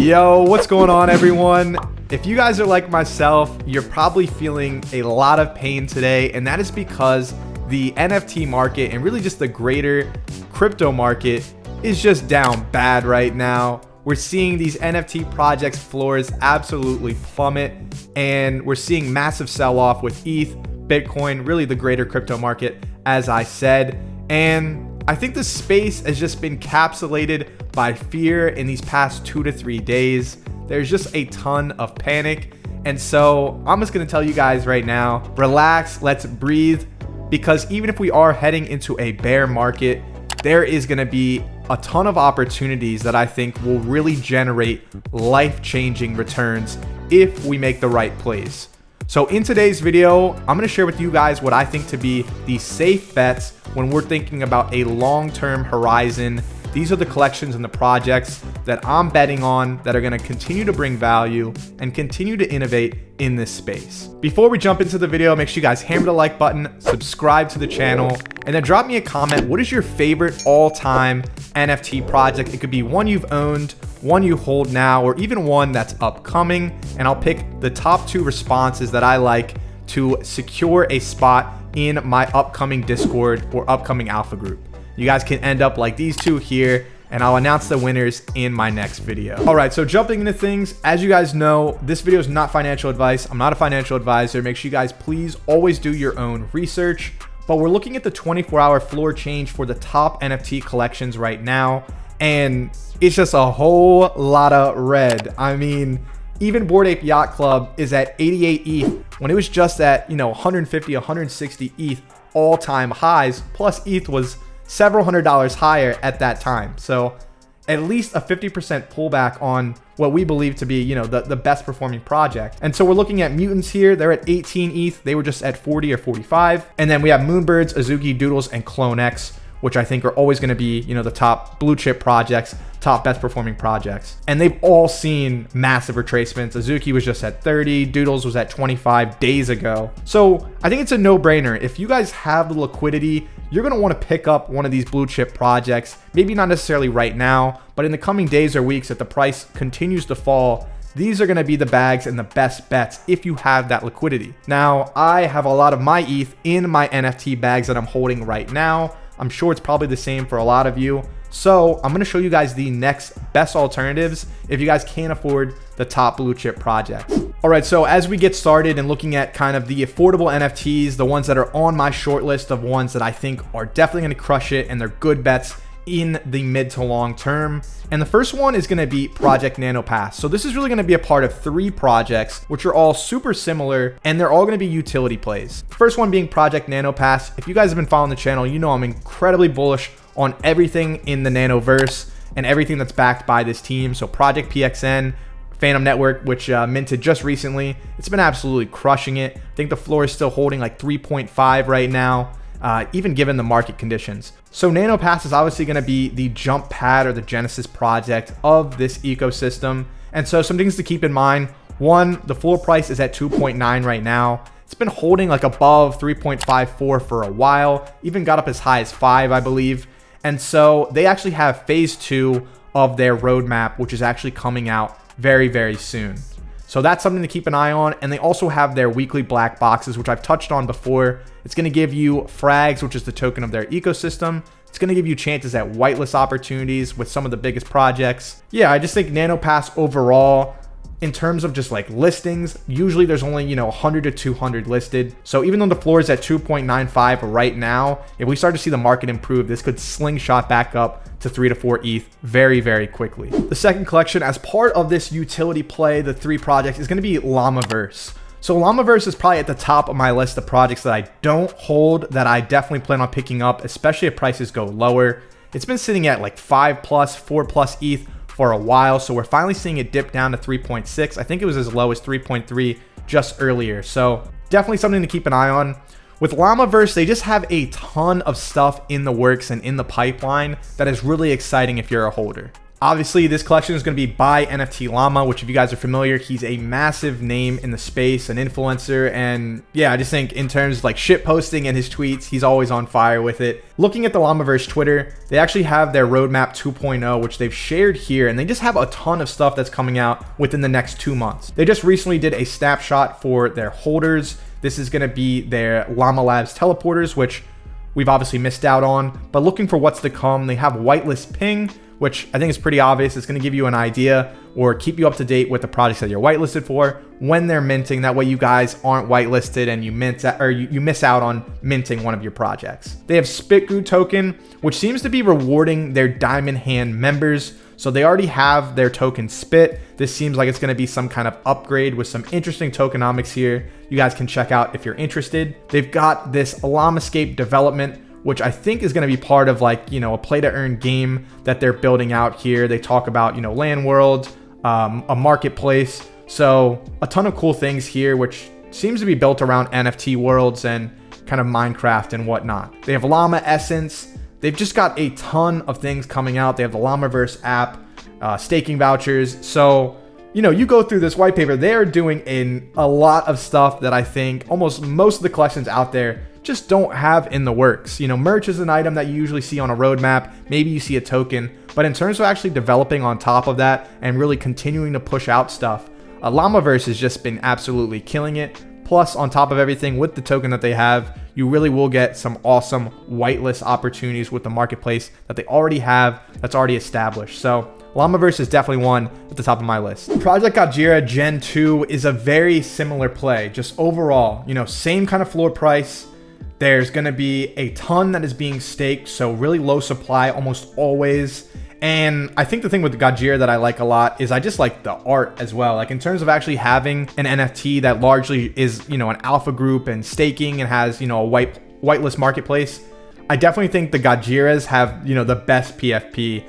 Yo, what's going on, everyone? If you guys are like myself, you're probably feeling a lot of pain today, and that is because the NFT market and really just the greater crypto market is just down bad right now. We're seeing these NFT projects floors absolutely plummet, and we're seeing massive sell-off with ETH, Bitcoin, really the greater crypto market, as I said. And I think the space has just been encapsulated by fear in these past 2 to 3 days. There's just a ton of panic. And so I'm just gonna tell you guys right now, relax, let's breathe, because even if we are heading into a bear market, there is gonna be a ton of opportunities that I think will really generate life-changing returns if we make the right plays. So in today's video, I'm gonna share with you guys what I think to be the safe bets when we're thinking about a long-term horizon. These are the collections and the projects that I'm betting on that are gonna continue to bring value and continue to innovate in this space. Before we jump into the video, make sure you guys hammer the like button, subscribe to the channel, and then drop me a comment. What is your favorite all-time NFT project? It could be one you've owned, one you hold now, or even one that's upcoming. And I'll pick the top 2 responses that I like to secure a spot in my upcoming Discord or upcoming alpha group. You guys can end up like these 2 here, and I'll announce the winners in my next video. All right, so jumping into things, as you guys know, this video is not financial advice. I'm not a financial advisor. Make sure you guys please always do your own research. But we're looking at the 24-hour floor change for the top NFT collections right now, and it's just a whole lot of red. I mean, even Bored Ape Yacht Club is at 88 ETH when it was just at 150, 160 ETH all-time highs, plus ETH was several $100s higher at that time. So at least a 50% pullback on what we believe to be, the best performing project. And so we're looking at Mutants here. They're at 18 ETH. They were just at 40 or 45. And then we have Moonbirds, Azuki, Doodles, and Clone X, which I think are always going to be, the top blue chip projects, top best performing projects. And they've all seen massive retracements. Azuki was just at 30, Doodles was at 25 days ago. So I think it's a no-brainer. If you guys have the liquidity, you're going to want to pick up one of these blue chip projects, maybe not necessarily right now, but in the coming days or weeks, if the price continues to fall, these are going to be the bags and the best bets if you have that liquidity. Now, I have a lot of my ETH in my NFT bags that I'm holding right now. I'm sure it's probably the same for a lot of you. So I'm going to show you guys the next best alternatives if you guys can't afford the top blue chip projects. All right, so as we get started and looking at kind of the affordable NFTs, the ones that are on my short list of ones that I think are definitely going to crush it and they're good bets in the mid to long term. And the first one is going to be Project Nanopass. So this is really going to be a part of 3 projects, which are all super similar, and they're all going to be utility plays. First one being Project Nanopass. If you guys have been following the channel, you know I'm incredibly bullish on everything in the Nanoverse and everything that's backed by this team. So Project PXN, Phantom Network, which minted just recently, it's been absolutely crushing it. I think the floor is still holding like 3.5 right now. Even given the market conditions. So Nanopass is obviously going to be the jump pad or the genesis project of this ecosystem. And so some things to keep in mind. One, the floor price is at 2.9 right now. It's been holding like above 3.54 for a while, even got up as high as 5, I believe. And so they actually have phase 2 of their roadmap, which is actually coming out very, very soon. So that's something to keep an eye on. And they also have their weekly black boxes, which I've touched on before. It's going to give you frags, which is the token of their ecosystem. It's going to give you chances at whitelist opportunities with some of the biggest projects. Yeah, I just think Nanopass overall, in terms of just like listings, usually there's only 100 to 200 listed. So even though the floor is at 2.95 right now, if we start to see the market improve, this could slingshot back up to 3 to 4 ETH very, very quickly. The second collection as part of this utility play, the 3 projects, is going to be Llamaverse. So Llamaverse is probably at the top of my list of projects that I don't hold that I definitely plan on picking up, especially if prices go lower. It's been sitting at like 5+, 4+ ETH for a while, so we're finally seeing it dip down to 3.6. I think it was as low as 3.3 just earlier. So definitely something to keep an eye on. With Llamaverse, they just have a ton of stuff in the works and in the pipeline that is really exciting if you're a holder. Obviously, this collection is going to be by NFT Llama, which if you guys are familiar, he's a massive name in the space, an influencer. And yeah, I just think in terms of like shit posting and his tweets, he's always on fire with it. Looking at the Llamaverse Twitter, they actually have their roadmap 2.0, which they've shared here. And they just have a ton of stuff that's coming out within the next 2 months. They just recently did a snapshot for their holders. This is going to be their Llama Labs teleporters, which we've obviously missed out on. But looking for what's to come, they have whitelist ping, which I think is pretty obvious. It's going to give you an idea or keep you up to date with the projects that you're whitelisted for when they're minting. That way you guys aren't whitelisted and you miss out on minting one of your projects. They have Spitgoo token, which seems to be rewarding their Diamond Hand members. So they already have their token Spit. This seems like it's going to be some kind of upgrade with some interesting tokenomics here. You guys can check out if you're interested. They've got this Llamascape development, which I think is going to be part of like, a play to earn game that they're building out here. They talk about, land world, a marketplace. So a ton of cool things here, which seems to be built around NFT worlds and kind of Minecraft and whatnot. They have Llama Essence. They've just got a ton of things coming out. They have the Llamaverse app, staking vouchers. So, you go through this white paper, they are doing a lot of stuff that I think almost most of the collections out there just don't have in the works. Merch is an item that you usually see on a roadmap. Maybe you see a token, but in terms of actually developing on top of that and really continuing to push out stuff, Llamaverse has just been absolutely killing it. Plus, on top of everything, with the token that they have, you really will get some awesome whitelist opportunities with the marketplace that they already have, that's already established. So Llamaverse is definitely one at the top of my list. Project Godjira Gen 2 is a very similar play. Just overall, same kind of floor price. There's going to be a ton that is being staked, so really low supply almost always. And I think the thing with Godjira that I like a lot is I just like the art as well. Like in terms of actually having an NFT that largely is, an alpha group and staking and has, a whitelist marketplace. I definitely think the Godjiras have, the best PFP,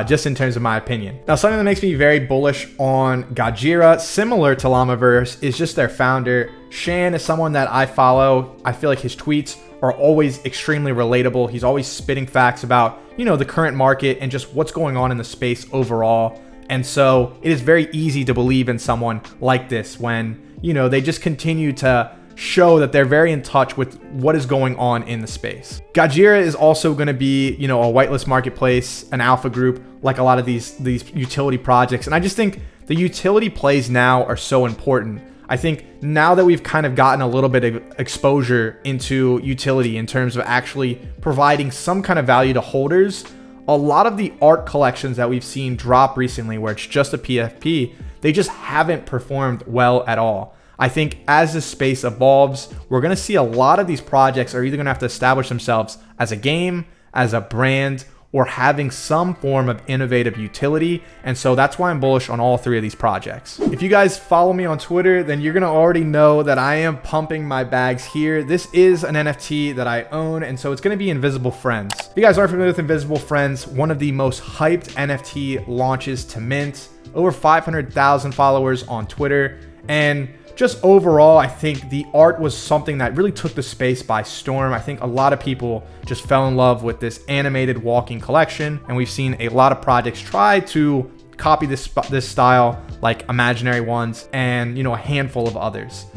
just in terms of my opinion. Now, something that makes me very bullish on Godjira, similar to Llamaverse, is just their founder. Shan is someone that I follow. I feel like his tweets are always extremely relatable. He's always spitting facts about, the current market and just what's going on in the space overall. And so it is very easy to believe in someone like this when, they just continue to show that they're very in touch with what is going on in the space. Godjira is also going to be, a whitelist marketplace, an alpha group, like a lot of these utility projects. And I just think the utility plays now are so important. I think now that we've kind of gotten a little bit of exposure into utility in terms of actually providing some kind of value to holders, a lot of the art collections that we've seen drop recently where it's just a PFP, they just haven't performed well at all. I think as this space evolves, we're going to see a lot of these projects are either going to have to establish themselves as a game, as a brand, or having some form of innovative utility. And so that's why I'm bullish on all three of these projects. If you guys follow me on Twitter, then you're going to already know that I am pumping my bags here. This is an NFT that I own, and so it's going to be Invisible Friends. If you guys aren't familiar with Invisible Friends, one of the most hyped NFT launches to mint, over 500,000 followers on Twitter. And just overall, I think the art was something that really took the space by storm. I think a lot of people just fell in love with this animated walking collection, and we've seen a lot of projects try to copy this style, like Imaginary Ones and, a handful of others.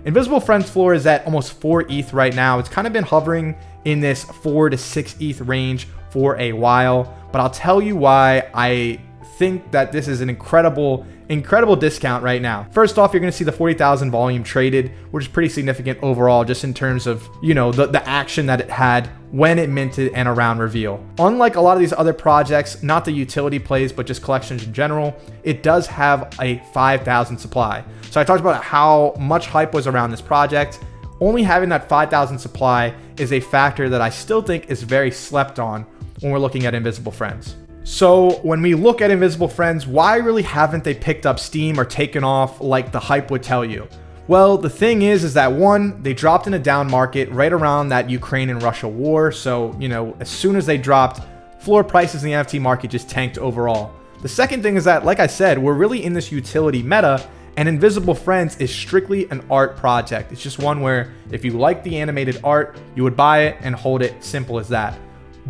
Invisible Friends floor is at almost 4 ETH right now. It's kind of been hovering in this 4 to 6 ETH range for a while, but I'll tell you why I think that this is an incredible discount right now. First off, you're going to see the 40,000 volume traded, which is pretty significant overall, just in terms of, the action that it had when it minted and around reveal. Unlike a lot of these other projects, not the utility plays, but just collections in general, it does have a 5,000 supply. So I talked about how much hype was around this project. Only having that 5,000 supply is a factor that I still think is very slept on when we're looking at Invisible Friends. So when we look at Invisible Friends, why really haven't they picked up steam or taken off like the hype would tell you? Well, the thing is that one, they dropped in a down market right around that Ukraine and Russia war. So, as soon as they dropped, floor prices in the NFT market just tanked overall. The second thing is that, like I said, we're really in this utility meta, and Invisible Friends is strictly an art project. It's just one where if you like the animated art, you would buy it and hold it, simple as that.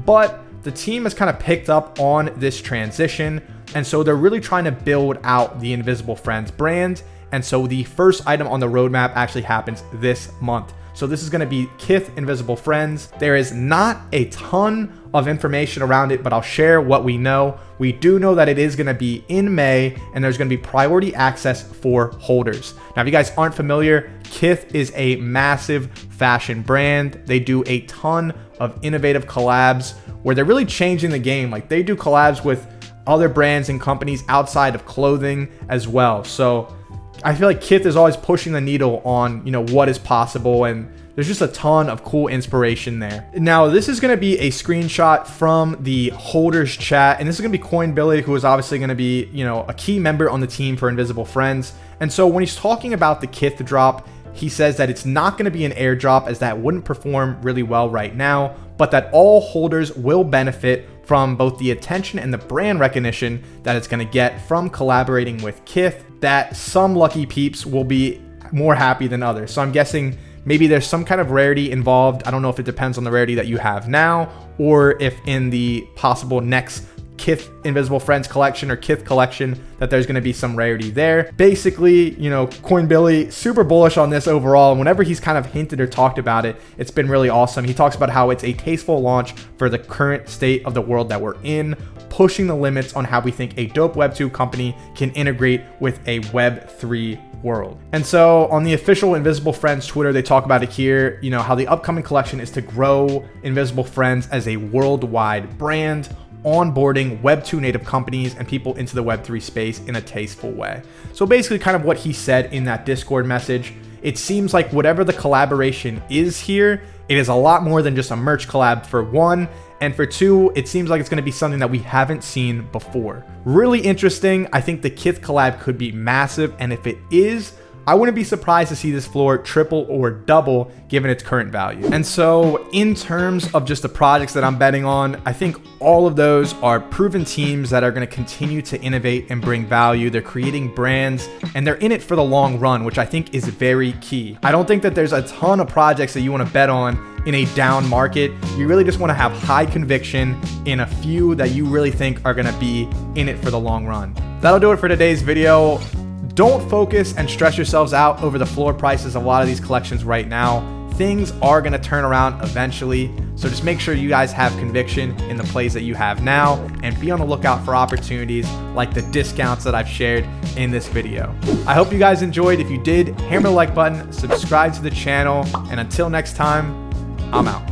But the team has kind of picked up on this transition. And so they're really trying to build out the Invisible Friends brand. And so the first item on the roadmap actually happens this month. So this is going to be Kith Invisible Friends. There is not a ton of information around it, but I'll share what we know. We do know that it is going to be in May, and there's going to be priority access for holders. Now, if you guys aren't familiar, Kith is a massive fashion brand. They do a ton of innovative collabs where they're really changing the game. Like, they do collabs with other brands and companies outside of clothing as well. So I feel like Kith is always pushing the needle on, what is possible, and there's just a ton of cool inspiration there. Now, this is going to be a screenshot from the holders chat, and this is going to be CoinBilly, who is obviously going to be, a key member on the team for Invisible Friends. And so when he's talking about the Kith drop, he says that it's not going to be an airdrop, as that wouldn't perform really well right now, but that all holders will benefit from both the attention and the brand recognition that it's going to get from collaborating with Kith, that some lucky peeps will be more happy than others. So I'm guessing maybe there's some kind of rarity involved. I don't know if it depends on the rarity that you have now, or if in the possible next Kith Invisible Friends collection or Kith collection that there's going to be some rarity there. Basically, CoinBilly super bullish on this overall, and whenever he's kind of hinted or talked about it, it's been really awesome. He talks about how it's a tasteful launch for the current state of the world that we're in, pushing the limits on how we think a dope Web2 company can integrate with a Web3 world. And so on the official Invisible Friends Twitter, they talk about it here, how the upcoming collection is to grow Invisible Friends as a worldwide brand, onboarding Web2 native companies and people into the Web3 space in a tasteful way. So basically kind of what he said in that Discord message. It seems like whatever the collaboration is here, it is a lot more than just a merch collab, for one. And for two, it seems like it's going to be something that we haven't seen before. Really interesting. I think the Kith collab could be massive. And if it is, I wouldn't be surprised to see this floor triple or double given its current value. And so in terms of just the projects that I'm betting on, I think all of those are proven teams that are going to continue to innovate and bring value. They're creating brands and they're in it for the long run, which I think is very key. I don't think that there's a ton of projects that you want to bet on in a down market. You really just want to have high conviction in a few that you really think are going to be in it for the long run. That'll do it for today's video. Don't focus and stress yourselves out over the floor prices of a lot of these collections right now. Things are going to turn around eventually. So just make sure you guys have conviction in the plays that you have now and be on the lookout for opportunities like the discounts that I've shared in this video. I hope you guys enjoyed. If you did, hammer the like button, subscribe to the channel, and until next time, I'm out.